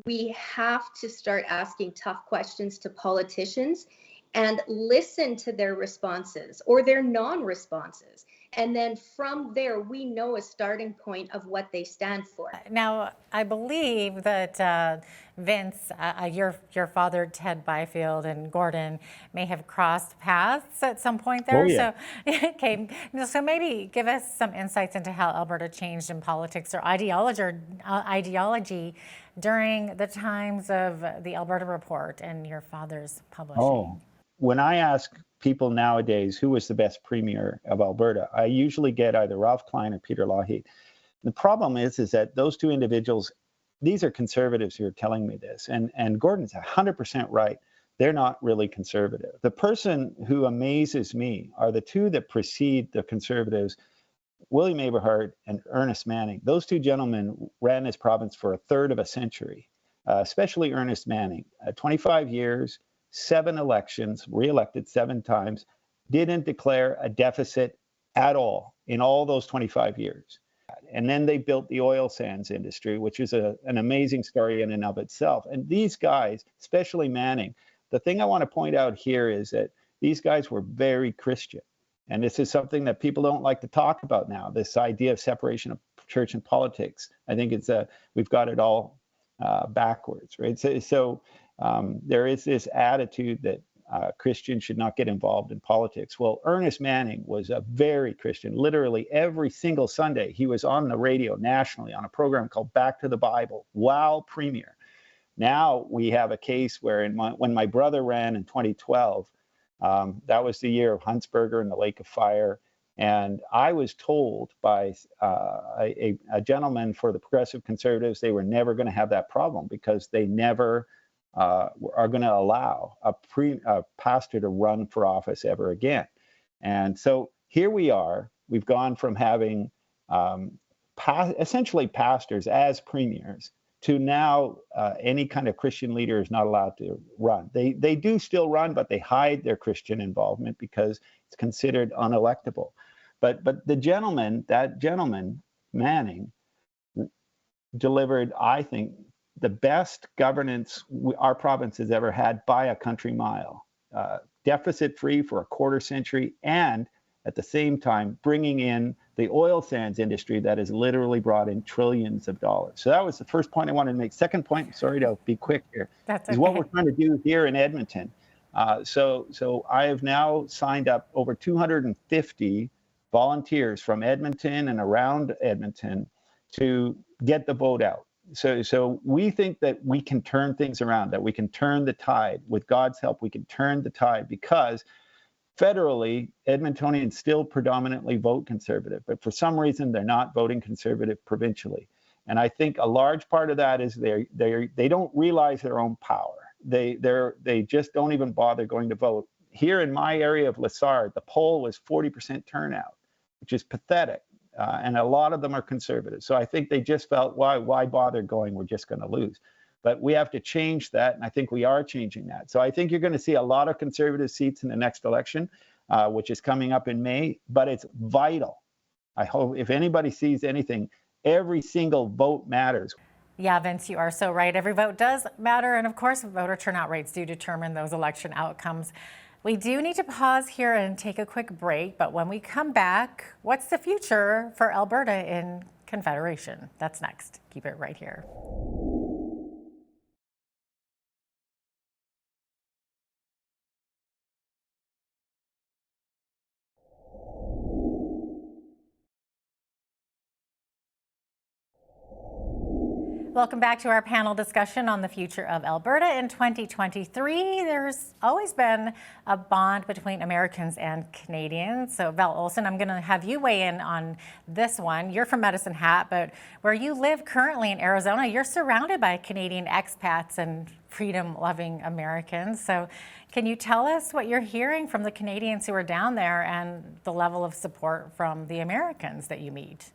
We have to start asking tough questions to politicians and listen to their responses or their non-responses. And then from there, we know a starting point of what they stand for. Now, I believe that Vince, your father, Ted Byfield, and Gordon may have crossed paths at some point there. Oh, yeah. So, okay, so maybe give us some insights into how Alberta changed in politics or ideology during the times of the Alberta Report and your father's publishing. Oh, when I ask people nowadays who was the best premier of Alberta, I usually get either Ralph Klein or Peter Lougheed. The problem is that those two individuals, these are conservatives who are telling me this, and Gordon's 100% right. They're not really conservative. The person who amazes me are the two that precede the conservatives, William Aberhart and Ernest Manning. Those two gentlemen ran this province for a third of a century, especially Ernest Manning, 25 years, 7 elections, re-elected 7 times, didn't declare a deficit at all in all those 25 years. And then they built the oil sands industry, which is an amazing story in and of itself. And these guys, especially Manning, the thing I want to point out here is that these guys were very Christian. And this is something that people don't like to talk about now, this idea of separation of church and politics. I think it's we've got it all backwards, right? So there is this attitude that Christians should not get involved in politics. Well, Ernest Manning was a very Christian. Literally every single Sunday, he was on the radio nationally on a program called Back to the Bible while premier. Now we have a case where when my brother ran in 2012, that was the year of Huntsberger and the Lake of Fire. And I was told by a gentleman for the Progressive Conservatives they were never going to have that problem because they never are going to allow a pastor to run for office ever again. And so here we are. We've gone from having essentially pastors as premiers to now any kind of Christian leader is not allowed to run. They do still run, but they hide their Christian involvement because it's considered unelectable. But that gentleman, Manning, delivered, I think, the best governance our province has ever had by a country mile, deficit-free for a quarter century, and at the same time bringing in the oil sands industry that has literally brought in trillions of dollars. So that was the first point I wanted to make. Second point, sorry to be quick here, is what we're trying to do here in Edmonton. So I have now signed up over 250 volunteers from Edmonton and around Edmonton to get the vote out. So we think that we can turn things around, that we can turn the tide. With God's help, we can turn the tide, because federally, Edmontonians still predominantly vote Conservative, but for some reason, they're not voting Conservative provincially. And I think a large part of that is they don't realize their own power. They just don't even bother going to vote. Here in my area of Lessard, the poll was 40% turnout, which is pathetic. And a lot of them are Conservative. So I think they just felt, why bother going? We're just going to lose. But we have to change that, and I think we are changing that. So I think you're going to see a lot of Conservative seats in the next election, which is coming up in May, but it's vital. I hope if anybody sees anything, every single vote matters. Yeah, Vince, you are so right. Every vote does matter. And of course, voter turnout rates do determine those election outcomes. We do need to pause here and take a quick break. But when we come back, what's the future for Alberta in Confederation? That's next. Keep it right here. Welcome back to our panel discussion on the future of Alberta in 2023. There's always been a bond between Americans and Canadians. So Val Olsen, I'm going to have you weigh in on this one. You're from Medicine Hat, but where you live currently in Arizona, you're surrounded by Canadian expats and freedom-loving Americans. So can you tell us what you're hearing from the Canadians who are down there and the level of support from the Americans that you meet?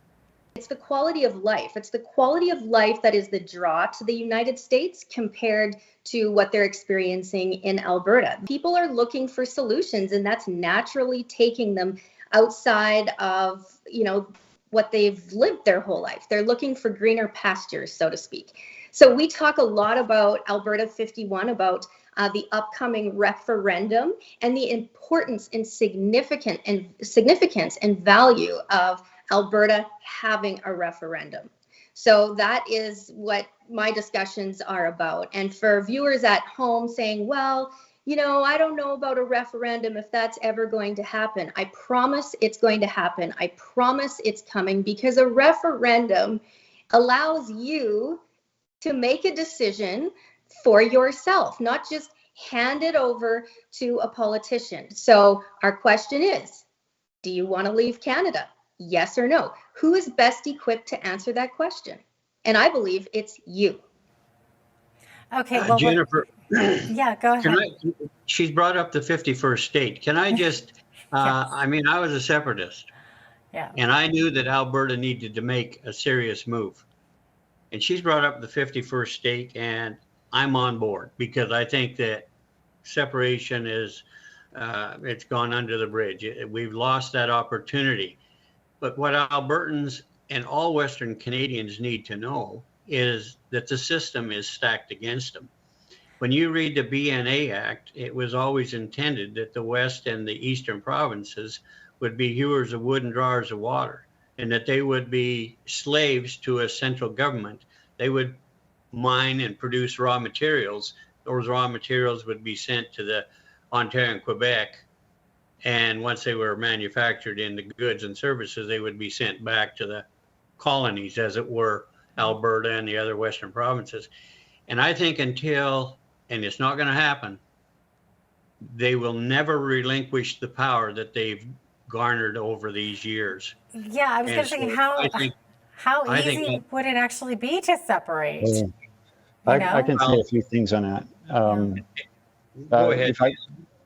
It's the quality of life. It's the quality of life that is the draw to the United States compared to what they're experiencing in Alberta. People are looking for solutions, and that's naturally taking them outside of, what they've lived their whole life. They're looking for greener pastures, so to speak. So we talk a lot about Alberta 51, about the upcoming referendum and the importance and significance and value of Alberta having a referendum. So that is what my discussions are about. And for viewers at home saying, well, I don't know about a referendum, if that's ever going to happen. I promise it's going to happen. I promise it's coming, because a referendum allows you to make a decision for yourself, not just hand it over to a politician. So our question is, do you want to leave Canada? Yes or no? Who is best equipped to answer that question? And I believe it's you. Okay, well, Jennifer. Yeah, go ahead. She's brought up the 51st state. Can I just, I was a separatist. Yeah. And I knew that Alberta needed to make a serious move. And she's brought up the 51st state, and I'm on board, because I think that separation is, it's gone under the bridge. We've lost that opportunity. But what Albertans and all Western Canadians need to know is that the system is stacked against them. When you read the BNA Act, it was always intended that the West and the Eastern provinces would be hewers of wood and drawers of water, and that they would be slaves to a central government. They would mine and produce raw materials. Those raw materials would be sent to the Ontario and Quebec. And once they were manufactured into goods and services, they would be sent back to the colonies, as it were, Alberta and the other Western provinces. And I think until, and it's not going to happen, they will never relinquish the power that they've garnered over these years. Yeah, I was going to say, how easy would it actually be to separate? I can say a few things on that. Go ahead.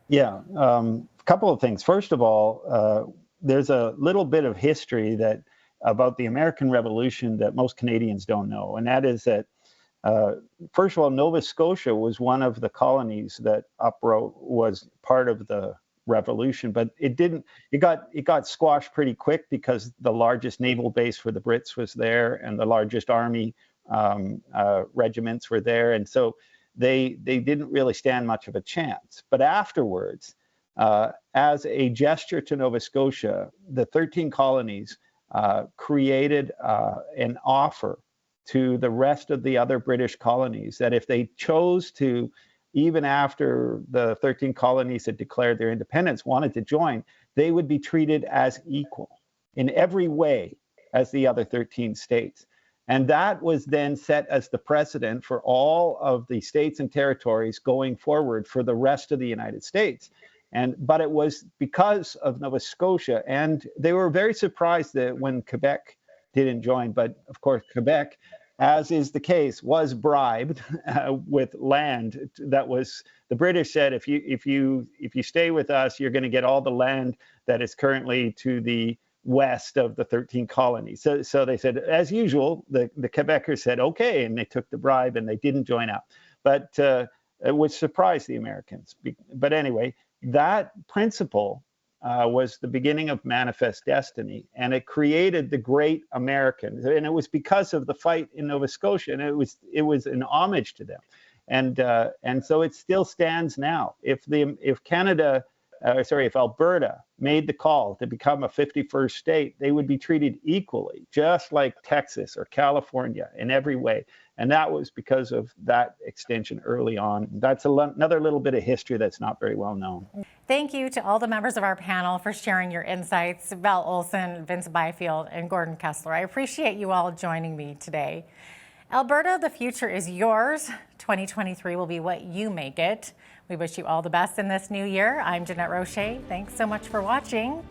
A couple of things. First of all, there's a little bit of history about the American Revolution that most Canadians don't know, and that is that first of all, Nova Scotia was one of the colonies that was part of the Revolution, but it got squashed pretty quick, because the largest naval base for the Brits was there, and the largest army regiments were there, and so they didn't really stand much of a chance. But afterwards, as a gesture to Nova Scotia, the 13 colonies created an offer to the rest of the other British colonies that if they chose to, even after the 13 colonies had declared their independence, wanted to join, they would be treated as equal in every way as the other 13 states. And that was then set as the precedent for all of the states and territories going forward for the rest of the United States. But it was because of Nova Scotia, and they were very surprised that when Quebec didn't join, but of course Quebec, as is the case, was bribed with land that was, the British said, if you stay with us, you're going to get all the land that is currently to the west of the 13 colonies. So they said, as usual, the Quebecers said, okay, and they took the bribe and they didn't join up. But which surprised the Americans. But anyway, that principle was the beginning of Manifest Destiny, and it created the great Americans. And it was because of the fight in Nova Scotia, and it was an homage to them. And so it still stands now. If Alberta made the call to become a 51st state, they would be treated equally, just like Texas or California in every way. And that was because of that extension early on. That's another little bit of history that's not very well known. Thank you to all the members of our panel for sharing your insights, Val Olson, Vince Byfield, and Gordon Kessler. I appreciate you all joining me today. Alberta, the future is yours. 2023 will be what you make it. We wish you all the best in this new year. I'm Jeanette Roche. Thanks so much for watching.